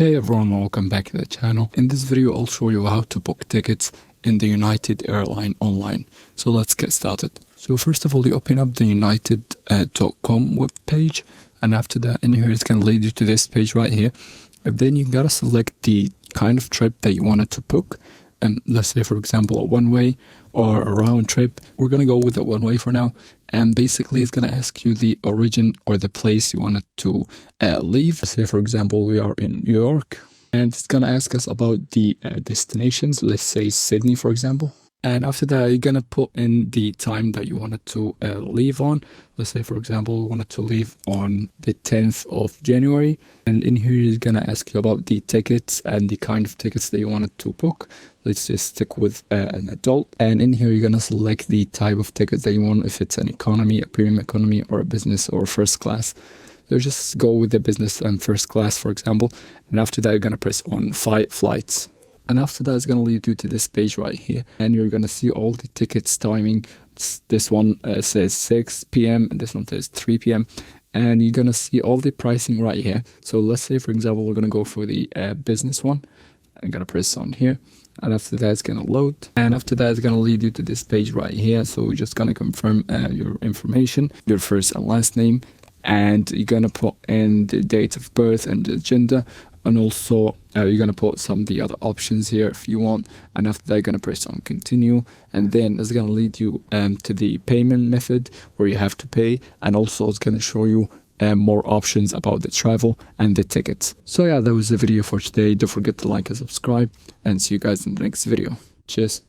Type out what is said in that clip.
Hey everyone, welcome back to the channel. In this video, I'll show you how to book tickets in the United Airlines online. So let's get started. So first of all, you open up the United.com web page, and after that, in here, it's going to lead you to this page right here. And then you gotta select the kind of trip that you wanted to book. And let's say, for example, a one-way or a round trip. We're going to go with a one-way for now. And basically, it's going to ask you the origin or the place you wanted to leave. Let's say, for example, we are in New York. And it's going to ask us about the destinations. Let's say Sydney, for example. And after that, you're going to put in the time that you wanted to leave on. Let's say, for example, we wanted to leave on the 10th of January. And in here, it's going to ask you about the tickets and the kind of tickets that you wanted to book. Let's just stick with an adult. And in here, you're going to select the type of tickets that you want, if it's an economy, a premium economy, or a business or first class. So just go with the business and first class, for example. And after that, you're going to press on flights. And after that, it's going to lead you to this page right here. And you're going to see all the tickets timing. This one says 6 p.m. and this one says 3 p.m. And you're going to see all the pricing right here. So let's say, for example, we're going to go for the business one. I'm going to press on here. And after that, it's going to load. And after that, it's going to lead you to this page right here. So we're just going to confirm your information, your first and last name. And you're going to put in the date of birth and the gender. And also, you're going to put some of the other options here if you want. And after that, you're going to press on continue. And then it's going to lead you to the payment method where you have to pay. And also, it's going to show you more options about the travel and the tickets. So yeah, that was the video for today. Don't forget to like and subscribe. And see you guys in the next video. Cheers.